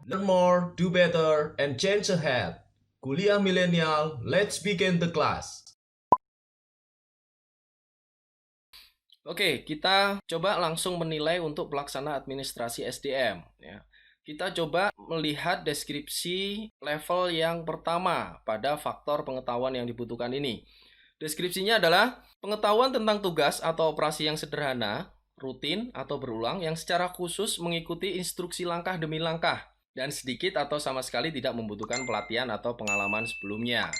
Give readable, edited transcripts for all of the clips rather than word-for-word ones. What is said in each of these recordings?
Learn more, do better, and change ahead. Kuliah Milenial, let's begin the class. Oke, kita coba langsung menilai untuk pelaksana administrasi SDM. Ya. Kita coba melihat deskripsi level yang pertama pada faktor pengetahuan yang dibutuhkan ini. Deskripsinya adalah pengetahuan tentang tugas atau operasi yang sederhana, rutin, atau berulang yang secara khusus mengikuti instruksi langkah demi langkah dan sedikit atau sama sekali tidak membutuhkan pelatihan atau pengalaman sebelumnya.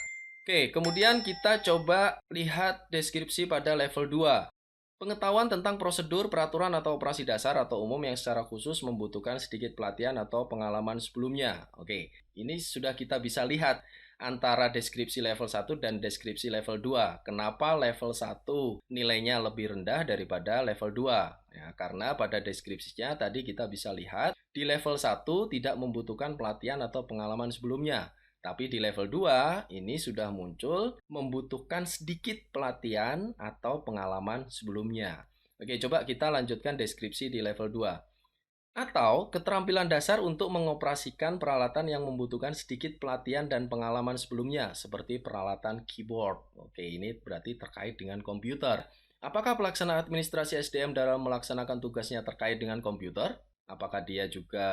Oke, kemudian kita coba lihat deskripsi pada level 2. Pengetahuan tentang prosedur, peraturan, atau operasi dasar atau umum yang secara khusus membutuhkan sedikit pelatihan atau pengalaman sebelumnya. Oke, ini sudah kita bisa lihat antara deskripsi level 1 dan deskripsi level 2. Kenapa level 1 nilainya lebih rendah daripada level 2? Ya, karena pada deskripsinya tadi kita bisa lihat di level 1 tidak membutuhkan pelatihan atau pengalaman sebelumnya. Tapi di level 2 ini sudah muncul membutuhkan sedikit pelatihan atau pengalaman sebelumnya. Oke, coba kita lanjutkan deskripsi di level 2. Atau keterampilan dasar untuk mengoperasikan peralatan yang membutuhkan sedikit pelatihan dan pengalaman sebelumnya, seperti peralatan keyboard. Oke, ini berarti terkait dengan komputer. Apakah pelaksana administrasi SDM dalam melaksanakan tugasnya terkait dengan komputer? Apakah dia juga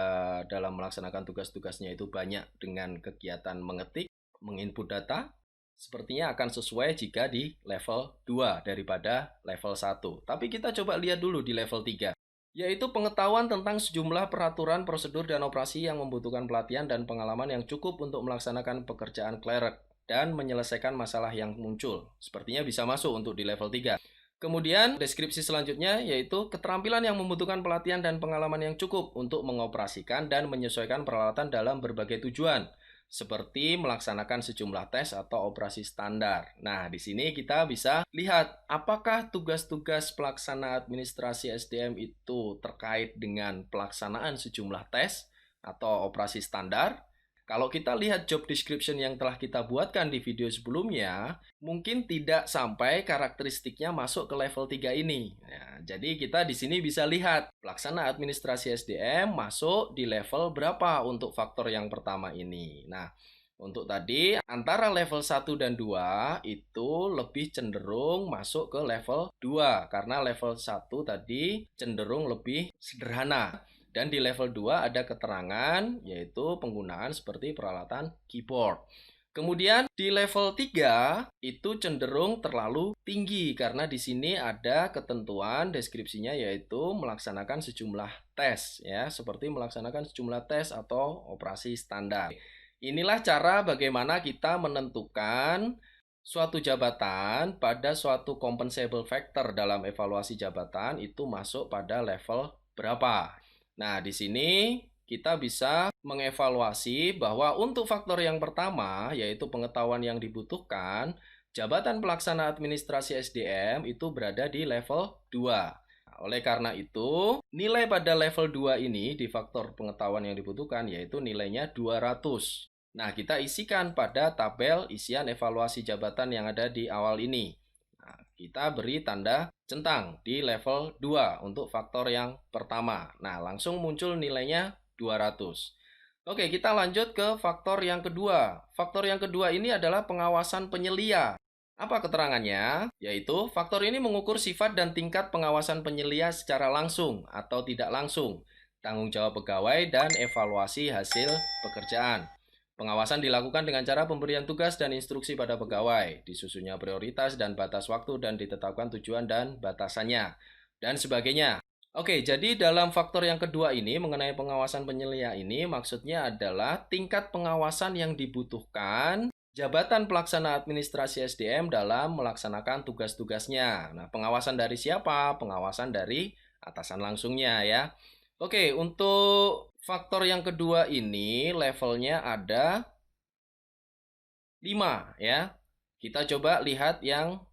dalam melaksanakan tugas-tugasnya itu banyak dengan kegiatan mengetik, menginput data? Sepertinya akan sesuai jika di level 2 daripada level 1. Tapi kita coba lihat dulu di level 3, yaitu pengetahuan tentang sejumlah peraturan, prosedur, dan operasi yang membutuhkan pelatihan dan pengalaman yang cukup untuk melaksanakan pekerjaan clerk dan menyelesaikan masalah yang muncul. Sepertinya bisa masuk untuk di level 3. Kemudian deskripsi selanjutnya yaitu keterampilan yang membutuhkan pelatihan dan pengalaman yang cukup untuk mengoperasikan dan menyesuaikan peralatan dalam berbagai tujuan, seperti melaksanakan sejumlah tes atau operasi standar. Nah, di sini kita bisa lihat apakah tugas-tugas pelaksana administrasi SDM itu terkait dengan pelaksanaan sejumlah tes atau operasi standar. Kalau kita lihat job description yang telah kita buatkan di video sebelumnya, mungkin tidak sampai karakteristiknya masuk ke level 3 ini. Ya, jadi kita di sini bisa lihat pelaksana administrasi SDM masuk di level berapa untuk faktor yang pertama ini. Nah, untuk tadi antara level 1 dan 2 itu lebih cenderung masuk ke level 2 karena level 1 tadi cenderung lebih sederhana. Dan di level 2 ada keterangan yaitu penggunaan seperti peralatan keyboard. Kemudian di level 3 itu cenderung terlalu tinggi karena di sini ada ketentuan deskripsinya yaitu melaksanakan sejumlah tes ya, seperti melaksanakan sejumlah tes atau operasi standar. Inilah cara bagaimana kita menentukan suatu jabatan pada suatu compensable factor dalam evaluasi jabatan itu masuk pada level berapa. Nah, di sini kita bisa mengevaluasi bahwa untuk faktor yang pertama, yaitu pengetahuan yang dibutuhkan, jabatan pelaksana administrasi SDM itu berada di level 2. Nah, oleh karena itu, nilai pada level 2 ini di faktor pengetahuan yang dibutuhkan yaitu nilainya 200. Nah, kita isikan pada tabel isian evaluasi jabatan yang ada di awal ini. Nah, kita beri tanda centang di level 2 untuk faktor yang pertama. Nah, langsung muncul nilainya 200. Oke, kita lanjut ke faktor yang kedua. Faktor yang kedua ini adalah pengawasan penyelia. Apa keterangannya? Yaitu faktor ini mengukur sifat dan tingkat pengawasan penyelia secara langsung atau tidak langsung, tanggung jawab pegawai, dan evaluasi hasil pekerjaan. Pengawasan dilakukan dengan cara pemberian tugas dan instruksi pada pegawai, disusunnya prioritas dan batas waktu dan ditetapkan tujuan dan batasannya, dan sebagainya. Oke, jadi dalam faktor yang kedua ini mengenai pengawasan penyelia ini maksudnya adalah tingkat pengawasan yang dibutuhkan jabatan pelaksana administrasi SDM dalam melaksanakan tugas-tugasnya. Nah, pengawasan dari siapa? Pengawasan dari atasan langsungnya ya. Oke, untuk faktor yang kedua ini levelnya ada 5 ya. Kita coba lihat yang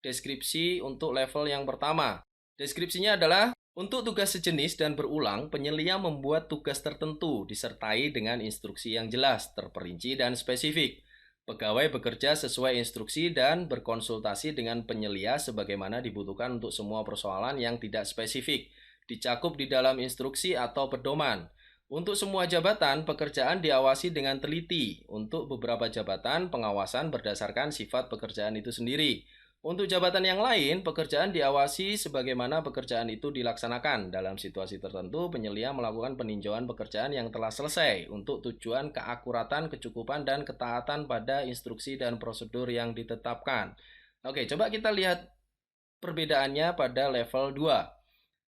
deskripsi untuk level yang pertama. Deskripsinya adalah untuk tugas sejenis dan berulang, penyelia membuat tugas tertentu disertai dengan instruksi yang jelas, terperinci, dan spesifik. Pegawai bekerja sesuai instruksi dan berkonsultasi dengan penyelia sebagaimana dibutuhkan untuk semua persoalan yang tidak spesifik, dicakup di dalam instruksi atau pedoman. Untuk semua jabatan, pekerjaan diawasi dengan teliti. Untuk beberapa jabatan, pengawasan berdasarkan sifat pekerjaan itu sendiri. Untuk jabatan yang lain, pekerjaan diawasi sebagaimana pekerjaan itu dilaksanakan. Dalam situasi tertentu, penyelia melakukan peninjauan pekerjaan yang telah selesai untuk tujuan keakuratan, kecukupan, dan ketaatan pada instruksi dan prosedur yang ditetapkan. Oke, coba kita lihat perbedaannya pada level 2.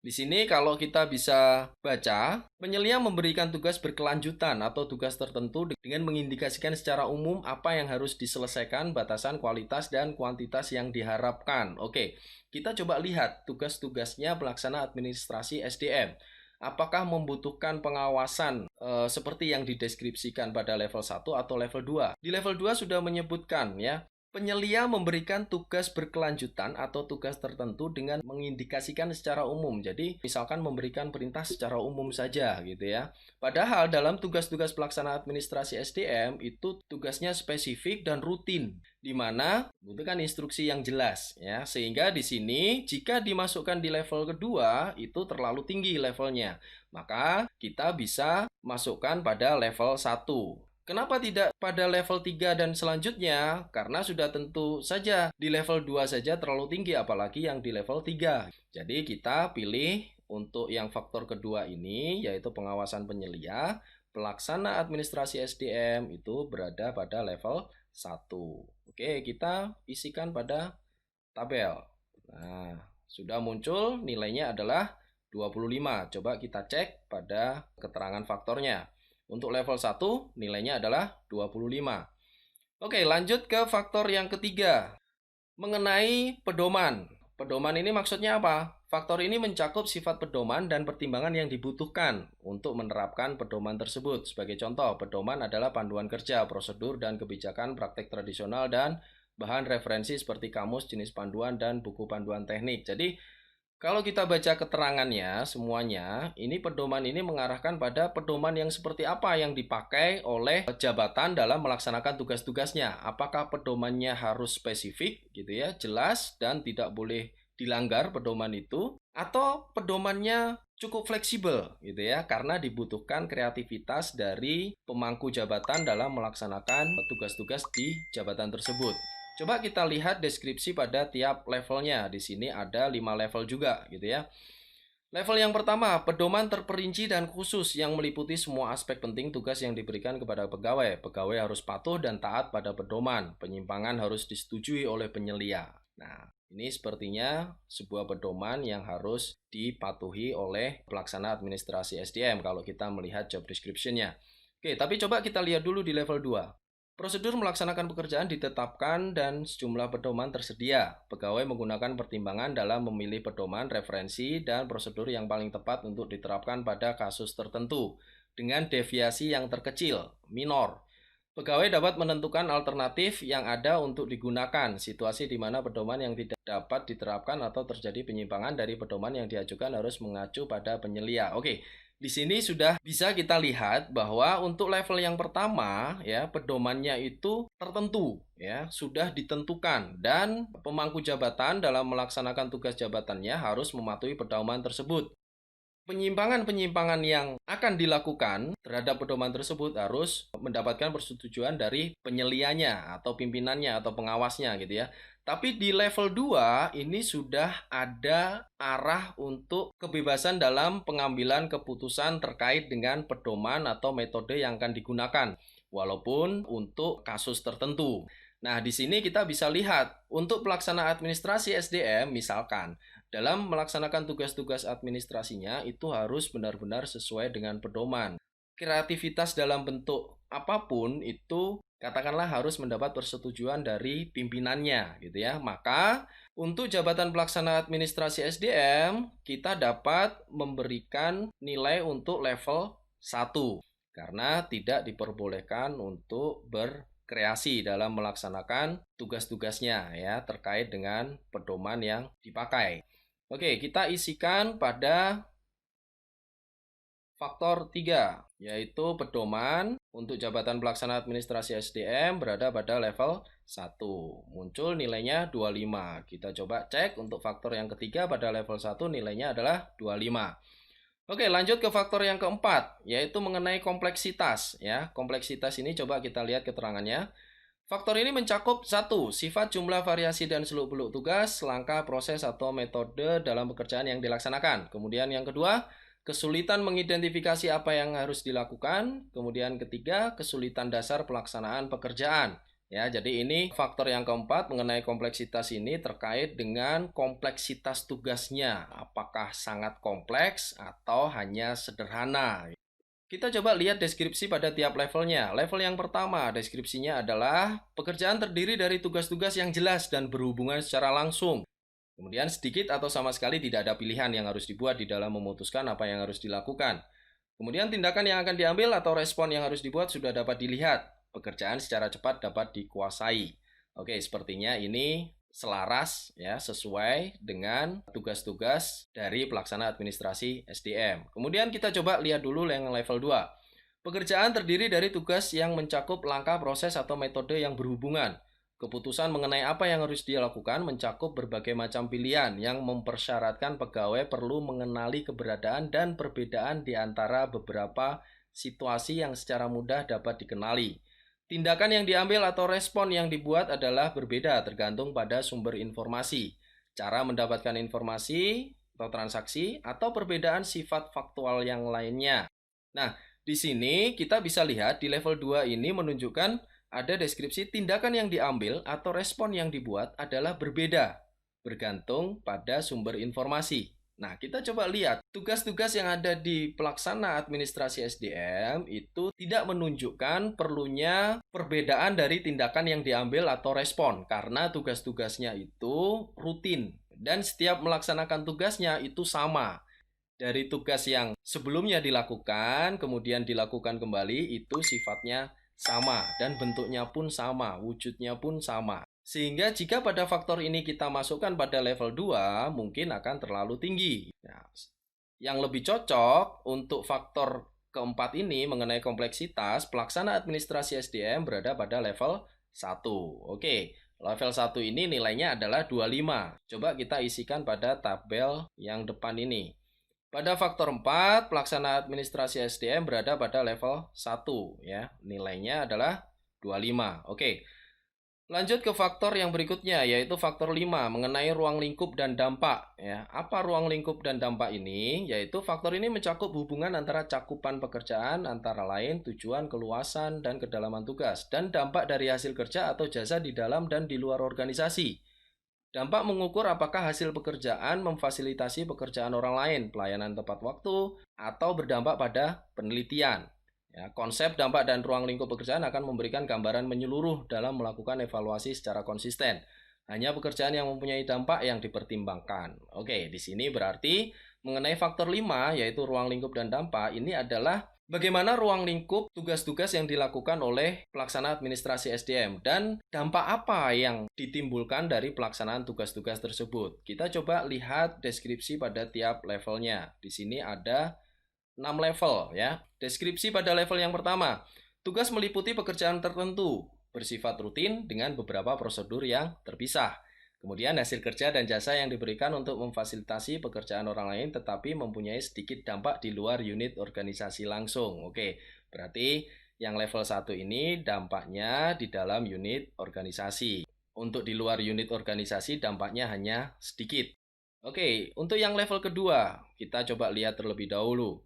Di sini kalau kita bisa baca, penyelia memberikan tugas berkelanjutan atau tugas tertentu dengan mengindikasikan secara umum apa yang harus diselesaikan, batasan kualitas dan kuantitas yang diharapkan. Oke, kita coba lihat tugas-tugasnya pelaksana administrasi SDM. Apakah membutuhkan pengawasan seperti yang dideskripsikan pada level 1 atau level 2? Di level 2 sudah menyebutkan ya, penyelia memberikan tugas berkelanjutan atau tugas tertentu dengan mengindikasikan secara umum. Jadi, misalkan memberikan perintah secara umum saja gitu ya. Padahal dalam tugas-tugas pelaksana administrasi SDM itu tugasnya spesifik dan rutin, di mana membutuhkan instruksi yang jelas ya. Sehingga di sini jika dimasukkan di level kedua itu terlalu tinggi levelnya. Maka kita bisa masukkan pada level 1. Kenapa tidak pada level 3 dan selanjutnya? Karena sudah tentu saja di level 2 saja terlalu tinggi, apalagi yang di level 3. Jadi kita pilih untuk yang faktor kedua ini, yaitu pengawasan penyelia, pelaksana administrasi SDM itu berada pada level 1. Oke, kita isikan pada tabel. Nah, sudah muncul nilainya adalah 25. Coba kita cek pada keterangan faktornya. Untuk level 1 nilainya adalah 25. Oke, lanjut ke faktor yang ketiga. Mengenai pedoman. Pedoman ini maksudnya apa? Faktor ini mencakup sifat pedoman dan pertimbangan yang dibutuhkan untuk menerapkan pedoman tersebut. Sebagai contoh, pedoman adalah panduan kerja, prosedur, dan kebijakan praktek tradisional dan bahan referensi seperti kamus, jenis panduan, dan buku panduan teknik. Jadi, kalau kita baca keterangannya semuanya, ini pedoman ini mengarahkan pada pedoman yang seperti apa yang dipakai oleh jabatan dalam melaksanakan tugas-tugasnya. Apakah pedomannya harus spesifik gitu ya, jelas dan tidak boleh dilanggar pedoman itu, atau pedomannya cukup fleksibel gitu ya, karena dibutuhkan kreativitas dari pemangku jabatan dalam melaksanakan tugas-tugas di jabatan tersebut. Coba kita lihat deskripsi pada tiap levelnya. Di sini ada 5 level juga gitu ya. Level yang pertama, pedoman terperinci dan khusus yang meliputi semua aspek penting tugas yang diberikan kepada pegawai. Pegawai harus patuh dan taat pada pedoman. Penyimpangan harus disetujui oleh penyelia. Nah, ini sepertinya sebuah pedoman yang harus dipatuhi oleh pelaksana administrasi SDM kalau kita melihat job description-nya. Oke, tapi coba kita lihat dulu di level 2. Prosedur melaksanakan pekerjaan ditetapkan dan sejumlah pedoman tersedia. Pegawai menggunakan pertimbangan dalam memilih pedoman, referensi, dan prosedur yang paling tepat untuk diterapkan pada kasus tertentu dengan deviasi yang terkecil, minor. Pegawai dapat menentukan alternatif yang ada untuk digunakan. Situasi di mana pedoman yang tidak dapat diterapkan atau terjadi penyimpangan dari pedoman yang diajukan harus mengacu pada penyelia. Oke. Di sini sudah bisa kita lihat bahwa untuk level yang pertama ya pedomannya itu tertentu ya, sudah ditentukan dan pemangku jabatan dalam melaksanakan tugas jabatannya harus mematuhi pedoman tersebut. Penyimpangan-penyimpangan yang akan dilakukan terhadap pedoman tersebut harus mendapatkan persetujuan dari penyelianya atau pimpinannya atau pengawasnya gitu ya. Tapi di level 2 ini sudah ada arah untuk kebebasan dalam pengambilan keputusan terkait dengan pedoman atau metode yang akan digunakan, walaupun untuk kasus tertentu. Nah, di sini kita bisa lihat untuk pelaksana administrasi SDM misalkan dalam melaksanakan tugas-tugas administrasinya itu harus benar-benar sesuai dengan pedoman. Kreativitas dalam bentuk apapun itu katakanlah harus mendapat persetujuan dari pimpinannya gitu ya. Maka untuk jabatan pelaksana administrasi SDM kita dapat memberikan nilai untuk level 1 karena tidak diperbolehkan untuk berkreasi dalam melaksanakan tugas-tugasnya ya terkait dengan pedoman yang dipakai. Oke, kita isikan pada faktor 3, yaitu pedoman untuk jabatan pelaksana administrasi SDM berada pada level 1. Muncul nilainya 25. Kita coba cek untuk faktor yang ketiga pada level 1 nilainya adalah 25. Oke, lanjut ke faktor yang keempat, yaitu mengenai kompleksitas. Ya, kompleksitas ini coba kita lihat keterangannya. Faktor ini mencakup satu, sifat, jumlah, variasi, dan seluk-beluk tugas, langkah, proses, atau metode dalam pekerjaan yang dilaksanakan. Kemudian yang kedua, kesulitan mengidentifikasi apa yang harus dilakukan. Kemudian ketiga, kesulitan dasar pelaksanaan pekerjaan. Ya, jadi ini faktor yang keempat mengenai kompleksitas ini terkait dengan kompleksitas tugasnya. Apakah sangat kompleks atau hanya sederhana? Kita coba lihat deskripsi pada tiap levelnya. Level yang pertama, deskripsinya adalah pekerjaan terdiri dari tugas-tugas yang jelas dan berhubungan secara langsung. Kemudian sedikit atau sama sekali tidak ada pilihan yang harus dibuat di dalam memutuskan apa yang harus dilakukan. Kemudian tindakan yang akan diambil atau respon yang harus dibuat sudah dapat dilihat. Pekerjaan secara cepat dapat dikuasai. Oke, sepertinya ini selaras ya, sesuai dengan tugas-tugas dari pelaksana administrasi SDM. Kemudian kita coba lihat dulu yang level 2. Pekerjaan terdiri dari tugas yang mencakup langkah, proses, atau metode yang berhubungan. Keputusan mengenai apa yang harus dilakukan mencakup berbagai macam pilihan yang mempersyaratkan pegawai perlu mengenali keberadaan dan perbedaan di antara beberapa situasi yang secara mudah dapat dikenali. Tindakan yang diambil atau respon yang dibuat adalah berbeda tergantung pada sumber informasi, cara mendapatkan informasi atau transaksi, atau perbedaan sifat faktual yang lainnya. Nah, di sini kita bisa lihat di level 2 ini menunjukkan ada deskripsi tindakan yang diambil atau respon yang dibuat adalah berbeda, bergantung pada sumber informasi. Nah, kita coba lihat tugas-tugas yang ada di pelaksana administrasi SDM itu tidak menunjukkan perlunya perbedaan dari tindakan yang diambil atau respon karena tugas-tugasnya itu rutin dan setiap melaksanakan tugasnya itu sama. Dari tugas yang sebelumnya dilakukan, kemudian dilakukan kembali, itu sifatnya sama dan bentuknya pun sama, wujudnya pun sama. Sehingga jika pada faktor ini kita masukkan pada level 2, mungkin akan terlalu tinggi. Nah, yang lebih cocok untuk faktor keempat ini mengenai kompleksitas, pelaksana administrasi SDM berada pada level 1. Oke, level 1 ini nilainya adalah 25. Coba kita isikan pada tabel yang depan ini. Pada faktor 4, pelaksana administrasi SDM berada pada level 1 ya. Nilainya adalah 25. Oke. Lanjut ke faktor yang berikutnya yaitu faktor 5 mengenai ruang lingkup dan dampak ya. Apa ruang lingkup dan dampak ini? Yaitu faktor ini mencakup hubungan antara cakupan pekerjaan antara lain tujuan, keluasan dan kedalaman tugas dan dampak dari hasil kerja atau jasa di dalam dan di luar organisasi. Dampak mengukur apakah hasil pekerjaan memfasilitasi pekerjaan orang lain, pelayanan tepat waktu, atau berdampak pada penelitian. Ya, konsep dampak dan ruang lingkup pekerjaan akan memberikan gambaran menyeluruh dalam melakukan evaluasi secara konsisten. Hanya pekerjaan yang mempunyai dampak yang dipertimbangkan. Oke, di sini berarti mengenai faktor 5, yaitu ruang lingkup dan dampak, ini adalah bagaimana ruang lingkup tugas-tugas yang dilakukan oleh pelaksana administrasi SDM dan dampak apa yang ditimbulkan dari pelaksanaan tugas-tugas tersebut. Kita coba lihat deskripsi pada tiap levelnya. Di sini ada 6 level ya. Deskripsi pada level yang pertama, tugas meliputi pekerjaan tertentu, bersifat rutin dengan beberapa prosedur yang terpisah. Kemudian hasil kerja dan jasa yang diberikan untuk memfasilitasi pekerjaan orang lain tetapi mempunyai sedikit dampak di luar unit organisasi langsung. Oke, berarti yang level 1 ini dampaknya di dalam unit organisasi. Untuk di luar unit organisasi dampaknya hanya sedikit. Oke, untuk yang level kedua, kita coba lihat terlebih dahulu.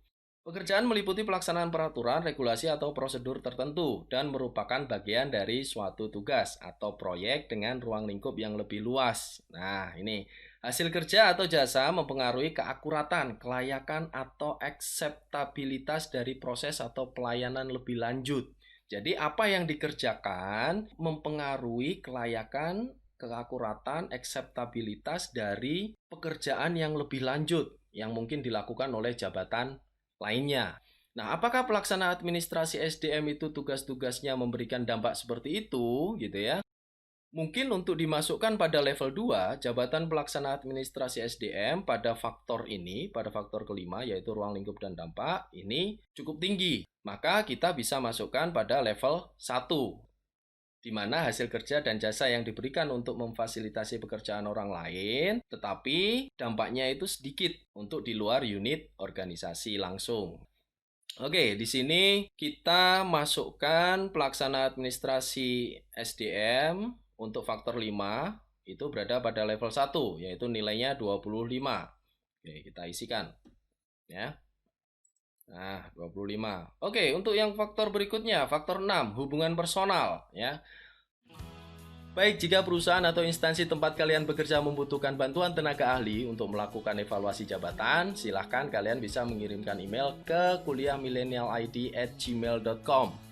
Pekerjaan meliputi pelaksanaan peraturan, regulasi, atau prosedur tertentu dan merupakan bagian dari suatu tugas atau proyek dengan ruang lingkup yang lebih luas. Nah, ini hasil kerja atau jasa mempengaruhi keakuratan, kelayakan, atau akseptabilitas dari proses atau pelayanan lebih lanjut. Jadi, apa yang dikerjakan mempengaruhi kelayakan, keakuratan, akseptabilitas dari pekerjaan yang lebih lanjut yang mungkin dilakukan oleh jabatan lainnya. Nah, apakah pelaksana administrasi SDM itu tugas-tugasnya memberikan dampak seperti itu, gitu ya? Mungkin untuk dimasukkan pada level 2, jabatan pelaksana administrasi SDM pada faktor ini, pada faktor kelima, yaitu ruang lingkup dan dampak, ini cukup tinggi. Maka kita bisa masukkan pada level 1. di mana hasil kerja dan jasa yang diberikan untuk memfasilitasi pekerjaan orang lain, tetapi dampaknya itu sedikit untuk di luar unit organisasi langsung. Oke, di sini kita masukkan pelaksana administrasi SDM untuk faktor 5, itu berada pada level 1, yaitu nilainya 25. Oke, kita isikan. Ya. Nah, 25. Oke, untuk yang faktor berikutnya, faktor 6, hubungan personal. Ya. Baik, jika perusahaan atau instansi tempat kalian bekerja membutuhkan bantuan tenaga ahli untuk melakukan evaluasi jabatan, silahkan kalian bisa mengirimkan email ke kuliahmilenialid@gmail.com.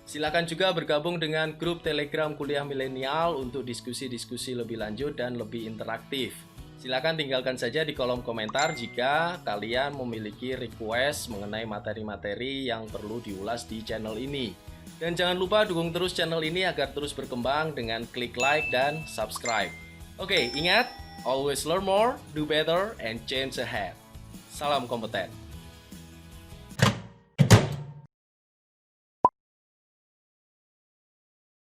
Silahkan juga bergabung dengan grup Telegram Kuliah Milenial untuk diskusi-diskusi lebih lanjut dan lebih interaktif. Silahkan tinggalkan saja di kolom komentar jika kalian memiliki request mengenai materi-materi yang perlu diulas di channel ini. Dan jangan lupa dukung terus channel ini agar terus berkembang dengan klik like dan subscribe. Oke, ingat, always learn more, do better, and change ahead. Salam kompeten.